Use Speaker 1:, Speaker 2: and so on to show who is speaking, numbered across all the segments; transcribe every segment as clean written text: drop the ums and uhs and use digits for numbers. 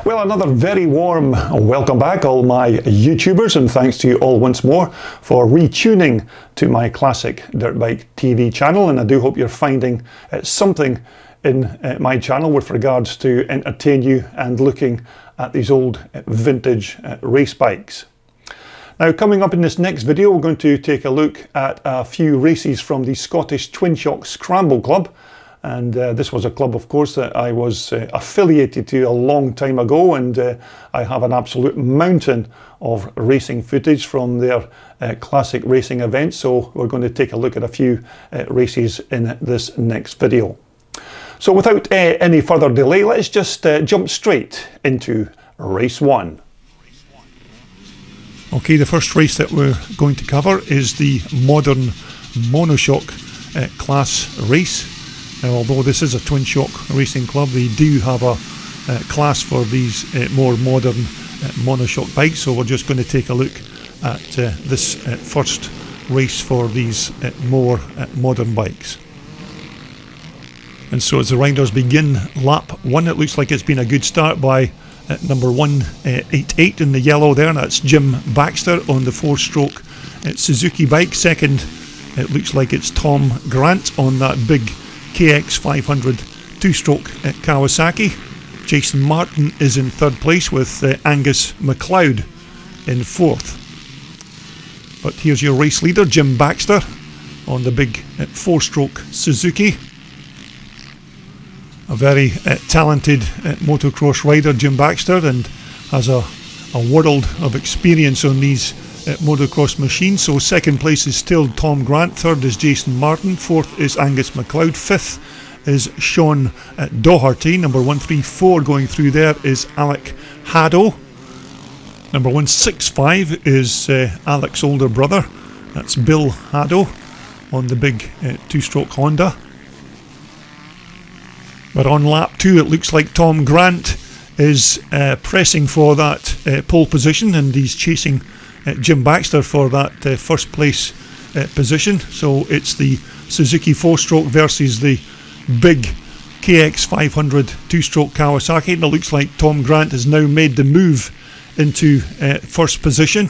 Speaker 1: Well, another very warm welcome back, all my YouTubers, and thanks to you all once more for retuning to my classic dirt bike TV channel. And I do hope you're finding something in my channel with regards to entertain you and looking at these old vintage race bikes. Now, coming up in this next video, we're going to take a look at a few races from the Scottish Twinshock Scramble Club. And this was a club, of course, that I was affiliated to a long time ago, and I have an absolute mountain of racing footage from their classic racing events. So we're going to take a look at a few races in this next video. So without any further delay, let's just jump straight into race one.
Speaker 2: Okay, the first race that we're going to cover is the modern monoshock class race. Now, although this is a Twinshock racing club, they do have a class for these more modern monoshock bikes. So we're just going to take a look at this first race for these more modern bikes. And so as the riders begin lap one, it looks like it's been a good start by number 188 in the yellow there. That's Jim Baxter on the 4-stroke Suzuki bike. Second, it looks like it's Tom Grant on that big KX 500 2-stroke Kawasaki. Jason Martin is in third place with Angus MacLeod in fourth. But here's your race leader, Jim Baxter, on the big 4-stroke Suzuki. A very talented motocross rider, Jim Baxter, and has a world of experience on these motocross machines. So second place is still Tom Grant, third is Jason Martin, fourth is Angus MacLeod, fifth is Sean Doherty, number 134 going through there is Alec Haddo, number 165 is Alec's older brother, that's Bill Haddo on the big 2-stroke Honda. But on lap 2 it looks like Tom Grant is pressing for that pole position, and he's chasing Jim Baxter for that first place position. So it's the Suzuki 4-stroke versus the big KX 500 2-stroke Kawasaki, and it looks like Tom Grant has now made the move into first position.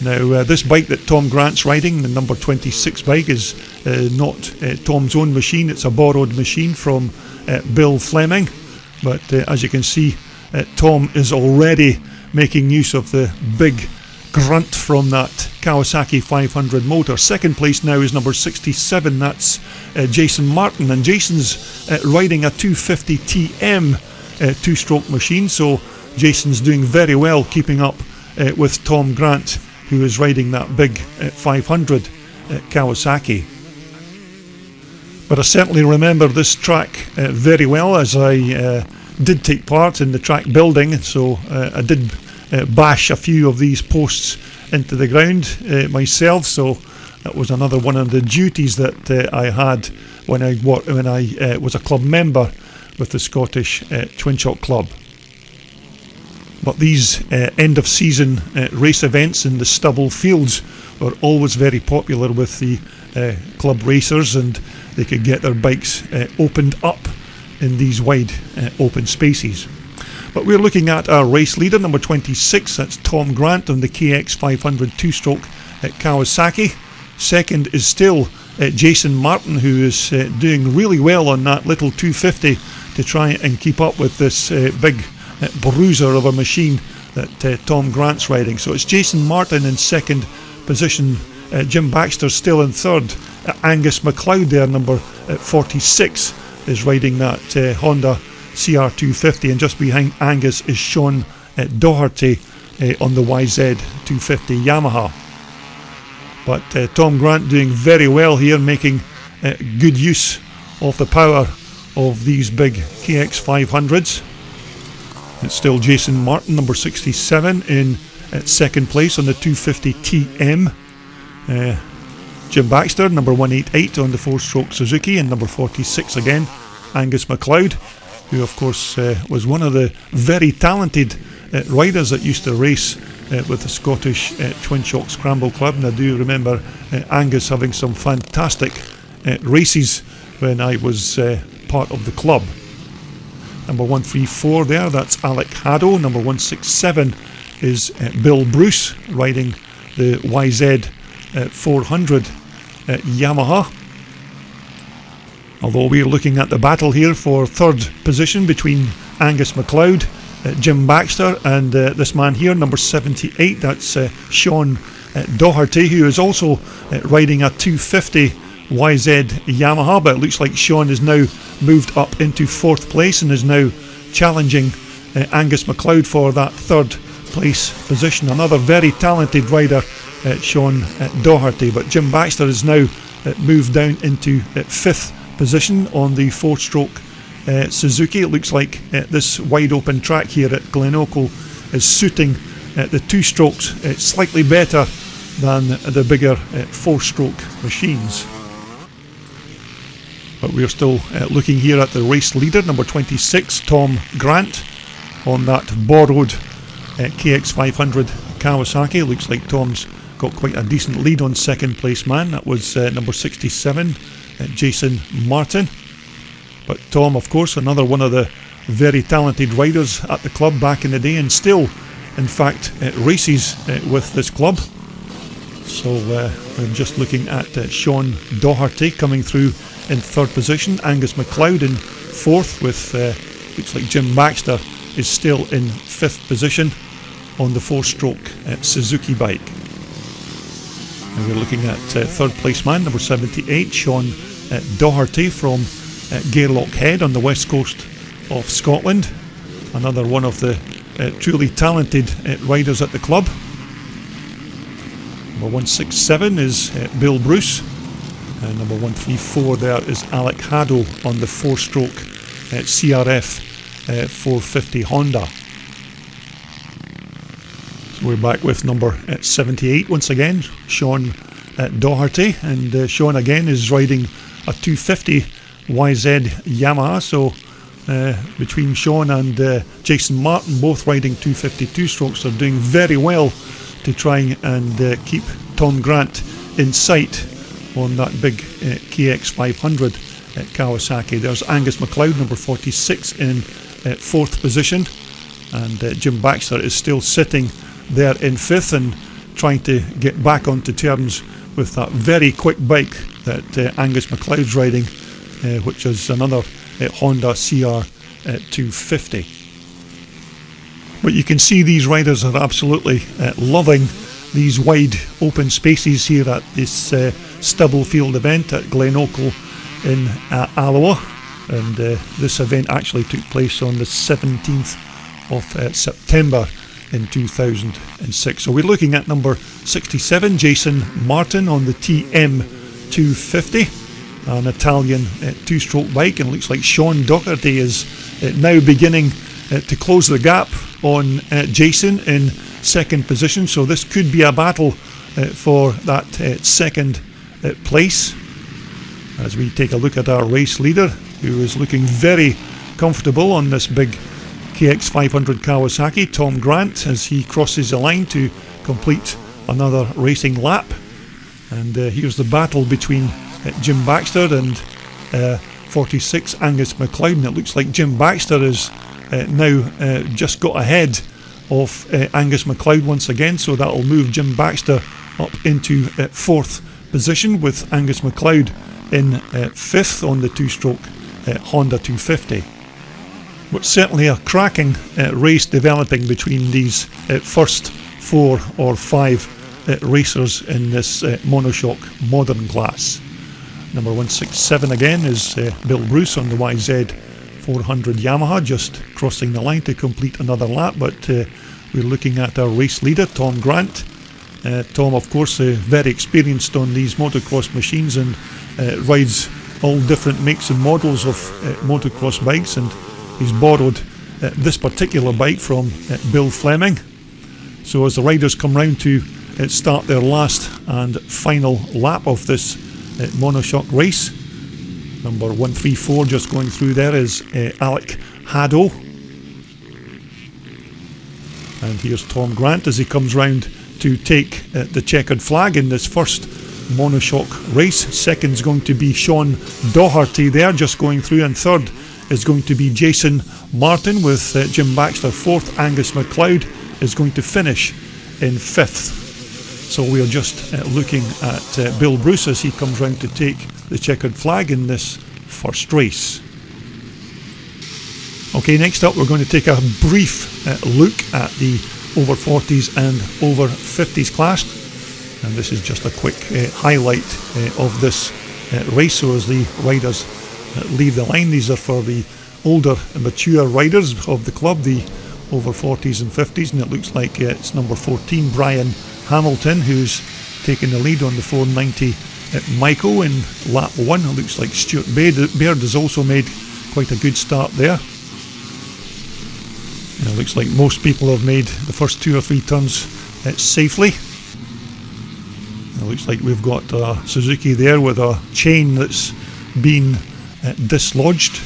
Speaker 2: Now this bike that Tom Grant's riding, the number 26 bike, is not Tom's own machine, it's a borrowed machine from Bill Fleming. But as you can see, Tom is already making use of the big grunt from that Kawasaki 500 motor. Second place now is number 67, that's Jason Martin, and Jason's riding a 250 TM 2-stroke machine, so Jason's doing very well keeping up with Tom Grant, who is riding that big 500 Kawasaki. But I certainly remember this track very well, as I did take part in the track building, so I did bash a few of these posts into the ground myself, so that was another one of the duties that I had when I was a club member with the Scottish Twinshock Club. But these end of season race events in the stubble fields were always very popular with the club racers, and they could get their bikes opened up in these wide open spaces. But we're looking at our race leader, number 26, that's Tom Grant on the KX 500 2-stroke Kawasaki. Second is still Jason Martin, who is doing really well on that little 250 to try and keep up with this big bruiser of a machine that Tom Grant's riding. So it's Jason Martin in second position, Jim Baxter still in third, Angus MacLeod there, number 46, is riding that Honda CR250, and just behind Angus is Sean Doherty on the YZ250 Yamaha. But Tom Grant doing very well here, making good use of the power of these big KX 500s. It's still Jason Martin, number 67, in second place on the 250 TM. Jim Baxter, number 188 on the 4-stroke Suzuki, and number 46 again, Angus MacLeod, who of course was one of the very talented riders that used to race with the Scottish Twinshock Scramble Club. And I do remember Angus having some fantastic races when I was part of the club. number 134 there, that's Alec Haddo. Number 167 is Bill Bruce, riding the YZ 400 Yamaha. Although we're looking at the battle here for third position between Angus MacLeod, Jim Baxter, and this man here, number 78, that's Sean Doherty, who is also riding a 250 YZ Yamaha, but it looks like Sean is now moved up into fourth place and is now challenging Angus MacLeod for that third place position. Another very talented rider, Sean Doherty, but Jim Baxter is now moved down into fifth position on the four-stroke Suzuki. It looks like this wide open track here at Glenochil is suiting the two-strokes slightly better than the bigger four-stroke machines. But we're still looking here at the race leader, number 26, Tom Grant, on that borrowed KX500 Kawasaki. Looks like Tom's got quite a decent lead on second place man. That was number 67, Jason Martin. But Tom, of course, another one of the very talented riders at the club back in the day, and still, in fact, races with this club. So we're just looking at Sean Doherty coming through in third position, Angus MacLeod in fourth, with looks like Jim Baxter is still in fifth position on the four-stroke Suzuki bike. And we're looking at third place man, number 78, Sean Doherty from Gairloch Head on the west coast of Scotland. Another one of the truly talented riders at the club. Number 167 is Bill Bruce. And number 134 there is Alec Haddo on the four-stroke CRF 450 Honda. So we're back with number 78 once again, Sean Doherty, and Sean again is riding a 250 YZ Yamaha. So between Sean and Jason Martin, both riding 252 strokes, are doing very well to try and keep Tom Grant in sight on that big KX500 Kawasaki. There's Angus MacLeod, number 46, in fourth position, and Jim Baxter is still sitting there in fifth and trying to get back onto terms with that very quick bike that Angus MacLeod's riding, which is another Honda CR 250. But you can see these riders are absolutely loving these wide open spaces here at this Stubblefield event at Glenochil in Alloa, and this event actually took place on the 17th of September in 2006. So we're looking at number 67, Jason Martin on the TM250, an Italian two-stroke bike, and it looks like Sean Doherty is now beginning to close the gap on Jason in second position. So this could be a battle for that second place, as we take a look at our race leader, who is looking very comfortable on this big KX500 Kawasaki, Tom Grant, as he crosses the line to complete another racing lap. And here's the battle between Jim Baxter and 46 Angus MacLeod, and it looks like Jim Baxter is now just got ahead of Angus MacLeod once again, so that will move Jim Baxter up into fourth position, with Angus MacLeod in fifth on the two-stroke Honda 250. But certainly a cracking race developing between these first 4 or 5 racers in this monoshock modern class. Number 167 again is Bill Bruce on the YZ 400 Yamaha, just crossing the line to complete another lap. But we're looking at our race leader, Tom Grant. Tom, of course, very experienced on these motocross machines, and rides all different makes and models of motocross bikes, and he's borrowed this particular bike from Bill Fleming. So as the riders come round to start their last and final lap of this monoshock race, number 134 just going through there is Alec Haddo, and here's Tom Grant as he comes round to take the checkered flag in this first monoshock race. Second's going to be Sean Doherty there, just going through, and third is going to be Jason Martin, with Jim Baxter 4th. Angus MacLeod is going to finish in 5th. So we are just looking at Bill Bruce as he comes round to take the checkered flag in this first race. Okay, next up we're going to take a brief look at the over 40s and over 50s class, and this is just a quick highlight of this race. So as the riders leave the line, these are for the older and mature riders of the club, the over 40s and 50s, and it looks like it's number 14 Brian Hamilton who's taken the lead on the 490 at Michael in lap 1. It looks like Stuart Baird has also made quite a good start there. And it looks like most people have made the first 2 or 3 turns safely. It looks like we've got a Suzuki there with a chain that's been dislodged.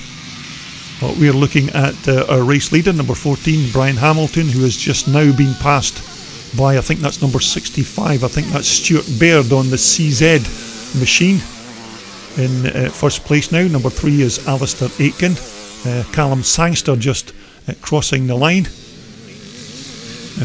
Speaker 2: But we're looking at our race leader, number 14, Brian Hamilton, who has just now been passed by, I think that's number 65, I think that's Stuart Baird on the CZ machine in first place now. Number 3 is Alistair Aitken. Callum Sangster just crossing the line.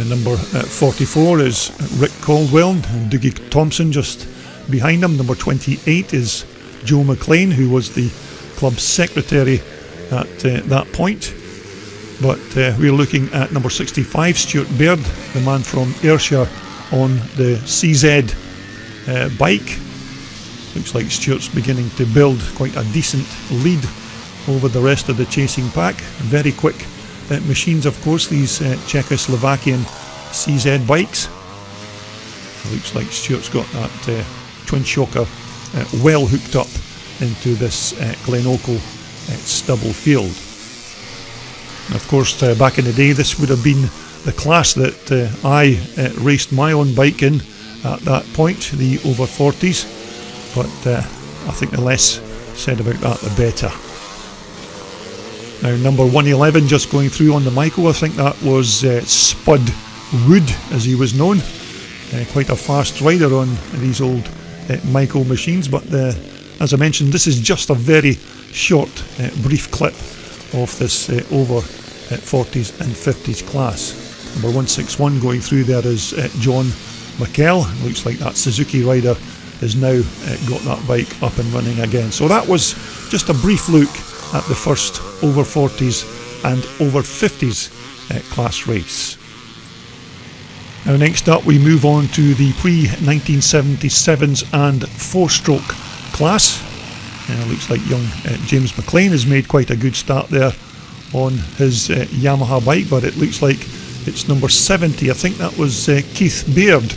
Speaker 2: Number 44 is Rick Caldwell, and Dougie Thompson just behind him. Number 28 is Joe McLean, who was the club secretary at that point. But we're looking at number 65, Stuart Baird, the man from Ayrshire on the CZ bike. Looks like Stuart's beginning to build quite a decent lead over the rest of the chasing pack. Very quick machines, of course, these Czechoslovakian CZ bikes. Looks like Stuart's got that Twinshocker well hooked up into this Glenochil stubble field. Of course, back in the day, this would have been the class that I raced my own bike in at that point, the over 40s. But I think the less said about that, the better. Now, number 111 just going through on the Michael. I think that was Spud Wood, as he was known. Quite a fast rider on these old Michael machines. But as I mentioned, this is just a very short, brief clip of this over 40s and 50s class. Number 161 going through there is John McKell. Looks like that Suzuki rider has now got that bike up and running again. So that was just a brief look at the first over 40s and over 50s class race. Now next up we move on to the pre-1977s and 4-stroke class. Looks like young James McLean has made quite a good start there on his Yamaha bike, but it looks like it's number 70, I think that was Keith Baird,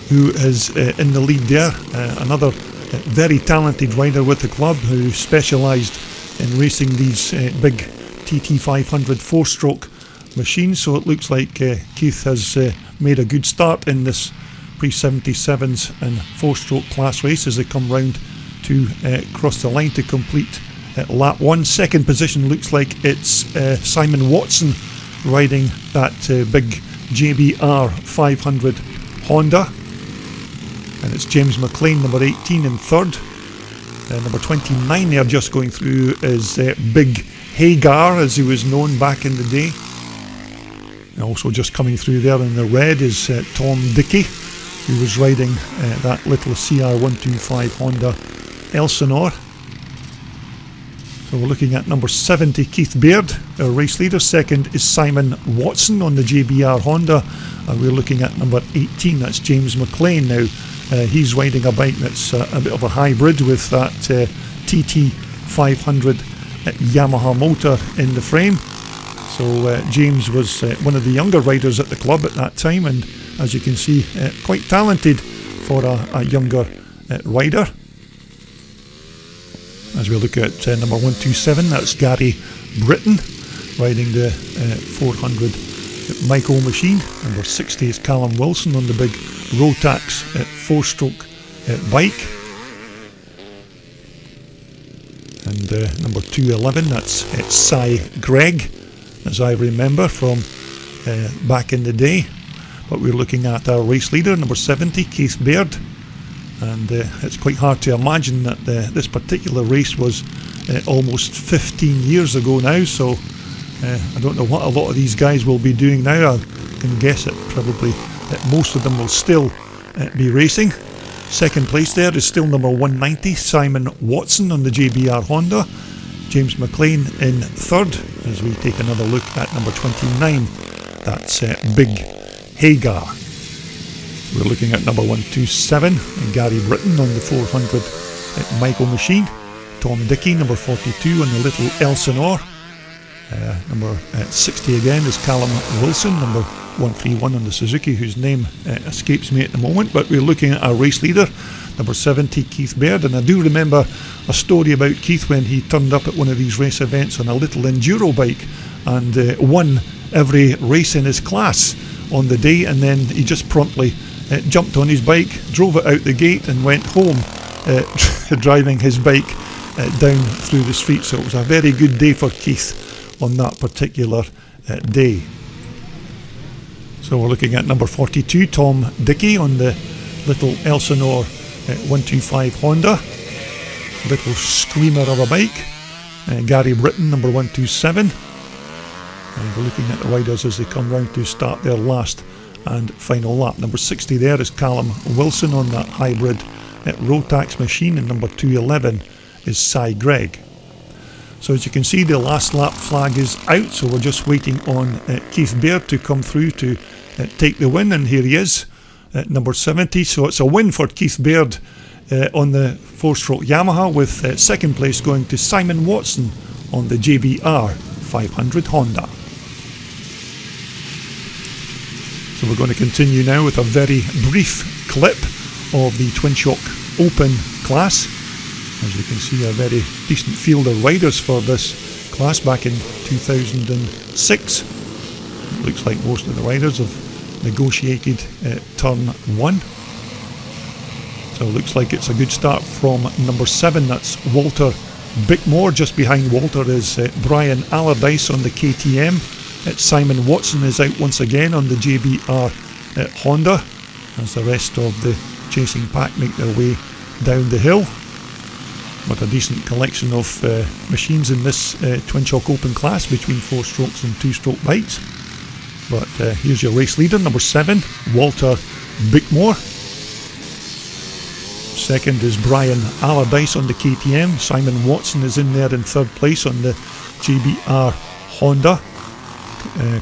Speaker 2: who is in the lead there. Another very talented rider with the club who specialised in racing these big TT500 4-stroke machines. So it looks like Keith has made a good start in this pre-77s and 4-stroke class race as they come round to cross the line to complete lap 1. Second position looks like it's Simon Watson riding that big JBR 500 Honda, and it's James McLean, number 18, in third. Number 29 there just going through is Big Hagar, as he was known back in the day. And also just coming through there in the red is Tom Dickey, who was riding that little CR125 Honda Elsinore. So we're looking at number 70, Keith Baird, our race leader. Second is Simon Watson on the JBR Honda. And we're looking at number 18, that's James McLean now. He's riding a bike that's a bit of a hybrid with that TT500 Yamaha motor in the frame. So James was one of the younger riders at the club at that time, and as you can see, quite talented for a younger rider. As we look at number 127, that's Gary Britton riding the 400 Michael machine. Number 60 is Callum Wilson on the big Rotax 4-stroke bike. And number 211, that's Cy Gregg, as I remember from back in the day. But we're looking at our race leader, number 70, Keith Baird. And it's quite hard to imagine that this particular race was almost 15 years ago now, so I don't know what a lot of these guys will be doing now. I can guess it probably that most of them will still be racing. Second place there is still number 190, Simon Watson on the JBR Honda. James McLean in third, as we take another look at number 29. That's Big Hagar. We're looking at number 127, Gary Britton on the 400 Michael machine. Tom Dickey, number 42 on the Little Elsinore. Number 60 again is Callum Wilson, number 131 on the Suzuki, whose name escapes me at the moment. But we're looking at our race leader, number 70, Keith Baird. And I do remember a story about Keith when he turned up at one of these race events on a little enduro bike and won every race in his class on the day, and then he just promptly jumped on his bike, drove it out the gate and went home driving his bike down through the street. So it was a very good day for Keith on that particular day. So we're looking at number 42, Tom Dickey on the Little Elsinore 125 Honda. Little screamer of a bike. Gary Britton, number 127. And we're looking at the riders as they come round to start their last and final lap. Number 60 there is Callum Wilson on that hybrid Rotax machine, and number 211 is Cy Gregg. So as you can see, the last lap flag is out, so we're just waiting on Keith Baird to come through to take the win, and here he is at number 70. So it's a win for Keith Baird on the 4-stroke Yamaha, with second place going to Simon Watson on the JBR 500 Honda. So we're going to continue now with a very brief clip of the Twinshock Open class. As you can see, a very decent field of riders for this class back in 2006. It looks like most of the riders have negotiated turn 1. So it looks like it's a good start from number 7, that's Walter Bickmore. Just behind Walter is Brian Allardyce on the KTM. Simon Watson is out once again on the JBR Honda, as the rest of the chasing pack make their way down the hill. What a decent collection of machines in this Twinshock Open class between 4 strokes and 2-stroke bikes. But here's your race leader, number 7, Walter Bickmore. Second is Brian Allardyce on the KTM. Simon Watson is in there in third place on the JBR Honda.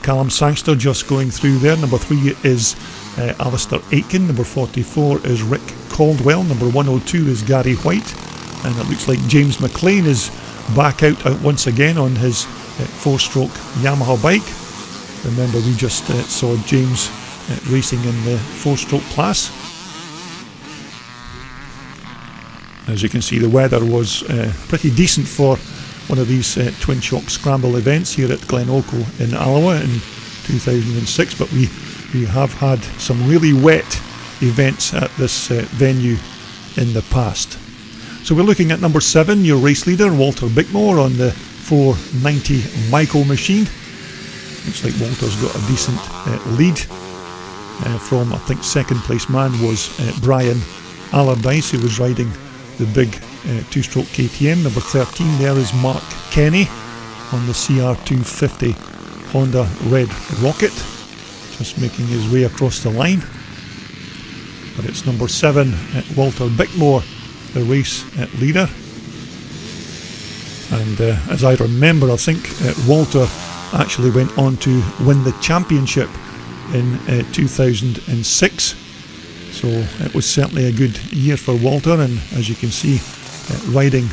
Speaker 2: Callum Sangster just going through there. Number 3 is Alistair Aitken. Number 44 is Rick Caldwell. Number 102 is Gary White. And it looks like James McLean is back out once again on his 4-stroke Yamaha bike. Remember, we just saw James racing in the 4-stroke class. As you can see, the weather was pretty decent for one of these Twinshock Scramble events here at Glenochil in Alloa in 2006, but we have had some really wet events at this venue in the past. So we're looking at number 7, your race leader, Walter Bickmore on the 490 Michael machine. Looks like Walter's got a decent lead from, I think, second place man was Brian Allardyce, who was riding the big 2-stroke KTM. Number 13 there is Mark Kenny on the CR250 Honda Red Rocket, just making his way across the line. But it's number 7, Walter Bickmore, the race leader. And as I remember, I think Walter actually went on to win the championship in 2006. So it was certainly a good year for Walter, and as you can see, riding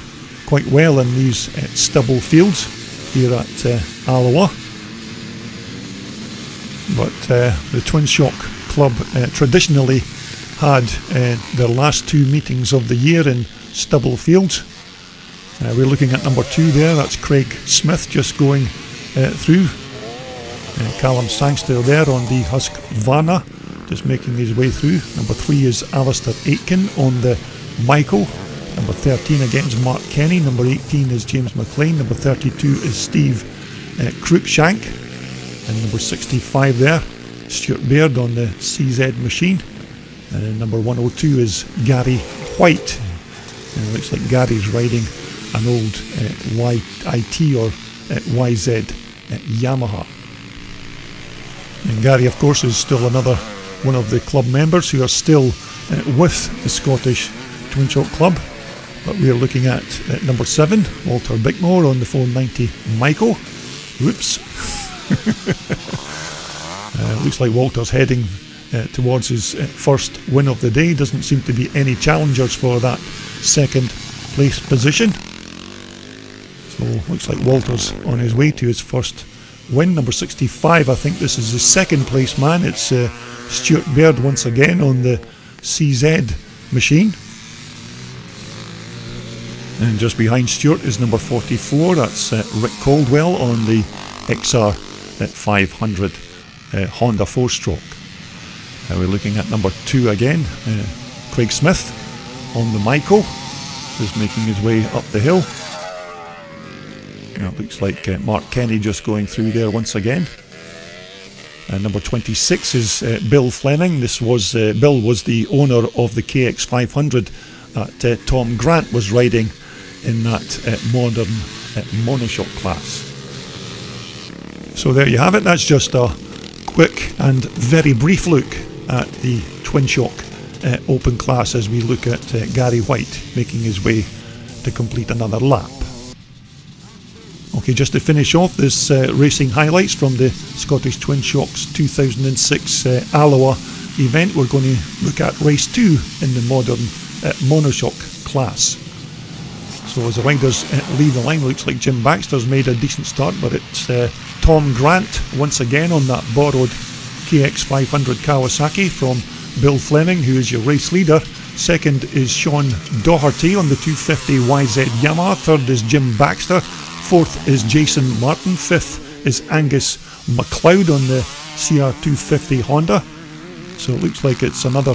Speaker 2: quite well in these stubble fields here at Alloa. But the Twinshock Club traditionally had their last 2 meetings of the year in stubble fields. We're looking at number 2 there, that's Craig Smith just going through. Callum Sangster there on the Husqvarna, just making his way through. Number 3 is Alistair Aitken on the Michael. Number 13 again is Mark Kenny. Number 18 is James McLean. Number 32 is Steve Cruikshank. And number 65 there, Stuart Baird on the CZ machine. And number 102 is Gary White. And it looks like Gary's riding an old YIT or YZ Yamaha. And Gary, of course, is still another one of the club members who are still with the Scottish Twinshock Club. But we are looking at number 7, Walter Bickmore on the 490 Michael. Whoops. Looks like Walter's heading towards his first win of the day. Doesn't seem to be any challengers for that second place position. So looks like Walter's on his way to his first win. Number 65, I think this is the second place man. It's Stuart Baird once again on the CZ machine. And just behind Stuart is number 44, that's Rick Caldwell on the XR 500 Honda 4-stroke. We're looking at number 2 again, Craig Smith on the Michael, who's making his way up the hill. It looks like Mark Kenny just going through there once again. Number 26 is Bill Fleming. Bill was the owner of the KX500 that Tom Grant was riding in that modern monoshock class. So there you have it. That's just a quick and very brief look at the Twinshock Open class as we look at Gary White making his way to complete another lap. Okay, just to finish off this racing highlights from the Scottish Twinshock's 2006 Alloa event, we're going to look at race 2 in the modern monoshock class. So as the riders leave the line, looks like Jim Baxter's made a decent start, but it's Tom Grant once again on that borrowed KX500 Kawasaki from Bill Fleming, who is your race leader. Second is Sean Doherty on the 250 YZ Yamaha. Third is Jim Baxter. Fourth is Jason Martin. Fifth is Angus MacLeod on the CR250 Honda. So it looks like it's another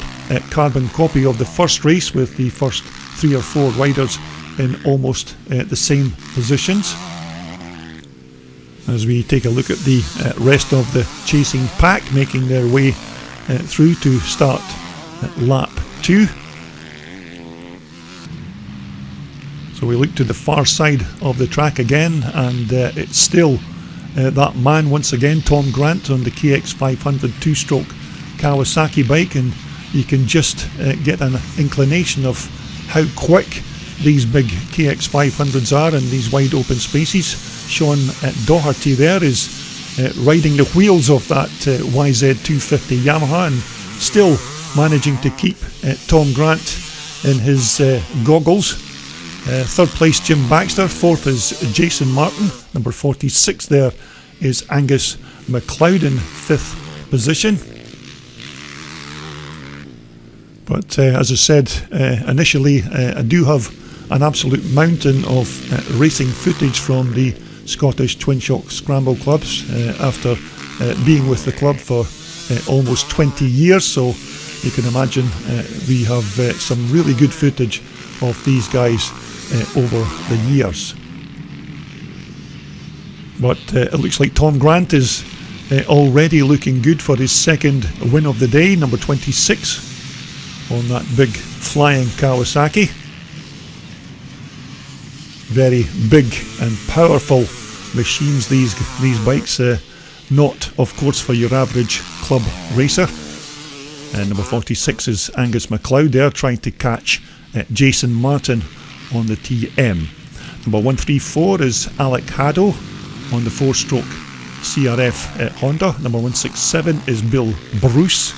Speaker 2: carbon copy of the first race with the first 3 or 4 riders in almost the same positions. As we take a look at the rest of the chasing pack making their way through to start lap 2. So we look to the far side of the track again, and it's still that man once again, Tom Grant on the KX500 2-stroke Kawasaki bike, and you can just get an inclination of how quick these big KX500s are in these wide open spaces. Sean Doherty there is riding the wheels of that YZ250 Yamaha and still managing to keep Tom Grant in his goggles. Third place Jim Baxter, fourth is Jason Martin, number 46 there is Angus MacLeod in 5th position. But as I said initially, I do have an absolute mountain of racing footage from the Scottish Twinshock Scramble clubs after being with the club for almost 20 years, so you can imagine we have some really good footage of these guys over the years. But it looks like Tom Grant is already looking good for his second win of the day, number 26 on that big flying Kawasaki. Very big and powerful machines, these bikes, not of course for your average club racer. And number 46 is Angus MacLeod there trying to catch Jason Martin on the TM. Number 134 is Alec Haddo on the 4-stroke CRF Honda. Number 167 is Bill Bruce.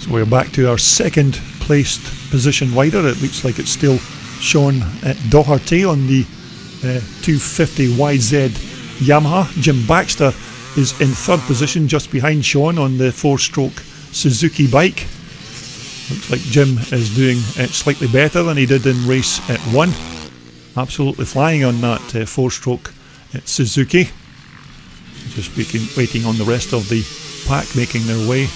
Speaker 2: So we're back to our second placed position rider. It looks like it's still Sean Doherty on the 250 YZ Yamaha. Jim Baxter is in 3rd position just behind Sean on the 4-stroke Suzuki bike. Looks like Jim is doing slightly better than he did in race 1. Absolutely flying on that 4-stroke Suzuki. Just waiting on the rest of the pack making their way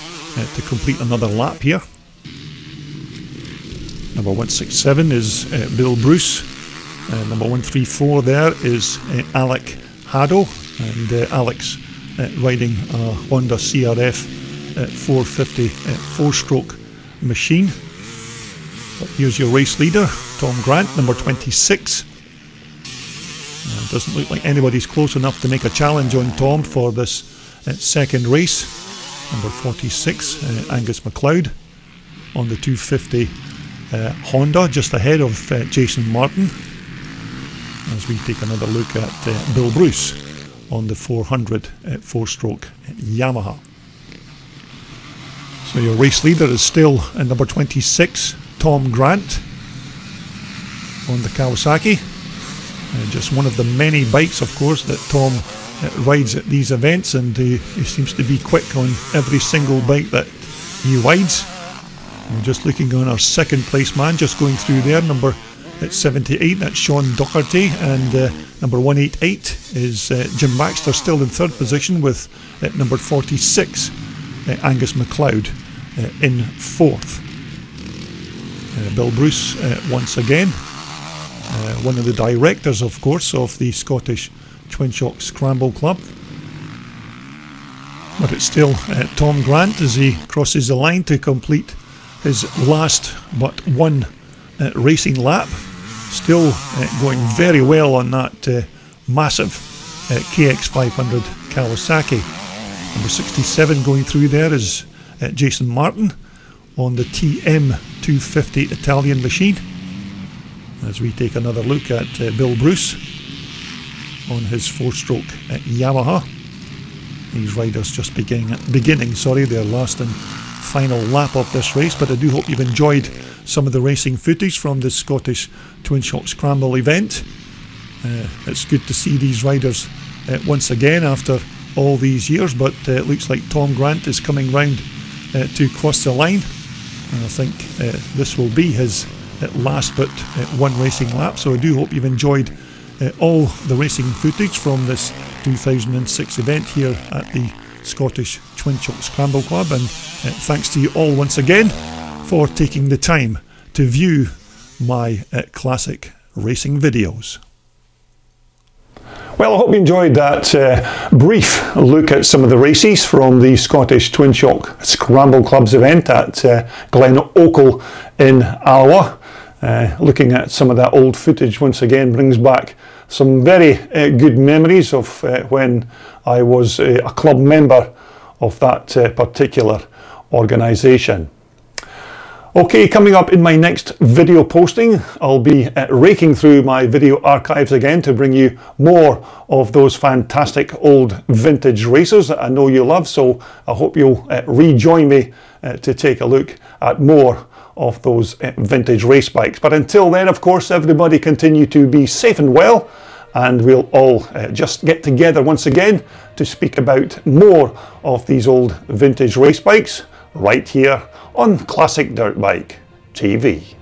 Speaker 2: to complete another lap here. Number 167 is Bill Bruce. Number 134 there is Alec Haddo, and Alec's riding a Honda CRF 450 4-stroke machine. But here's your race leader, Tom Grant, number 26. Doesn't look like anybody's close enough to make a challenge on Tom for this second race. Number 46, Angus MacLeod on the 250 Honda, just ahead of Jason Martin. As we take another look at Bill Bruce on the 400 four-stroke Yamaha. So your race leader is still number 26, Tom Grant on the Kawasaki. Just one of the many bikes, of course, that Tom rides at these events, and he seems to be quick on every single bike that he rides. I'm just looking on our second place man, just going through there, number 78, that's Sean Doherty, and number 188 is Jim Baxter, still in third position, with number 46, Angus MacLeod, in fourth. Bill Bruce, once again, one of the directors, of course, of the Scottish Twinshock Scramble Club. But it's still Tom Grant as he crosses the line to complete his last but one racing lap. Still going very well on that massive KX500 Kawasaki. Number 67 going through there is Jason Martin on the TM250 Italian machine. As we take another look at Bill Bruce on his four-stroke Yamaha. These riders just beginning their last and final lap of this race, but I do hope you've enjoyed some of the racing footage from the Scottish Twinshock Scramble event. It's good to see these riders once again after all these years, but it looks like Tom Grant is coming round to cross the line, and I think this will be his last but one racing lap. So I do hope you've enjoyed all the racing footage from this 2006 event here at the Scottish Twinshock Scramble Club, and thanks to you all once again for taking the time to view my classic racing videos.
Speaker 1: Well, I hope you enjoyed that brief look at some of the races from the Scottish Twinshock Scramble Club's event at Glenochil in Alloa. Looking at some of that old footage once again brings back some very good memories of when I was a club member of that particular organisation. Okay, coming up in my next video posting, I'll be raking through my video archives again to bring you more of those fantastic old vintage racers that I know you love, so I hope you'll rejoin me to take a look at more of those vintage race bikes. But until then, of course, everybody continue to be safe and well, and we'll all just get together once again to speak about more of these old vintage race bikes right here on Classic Dirt Bike TV.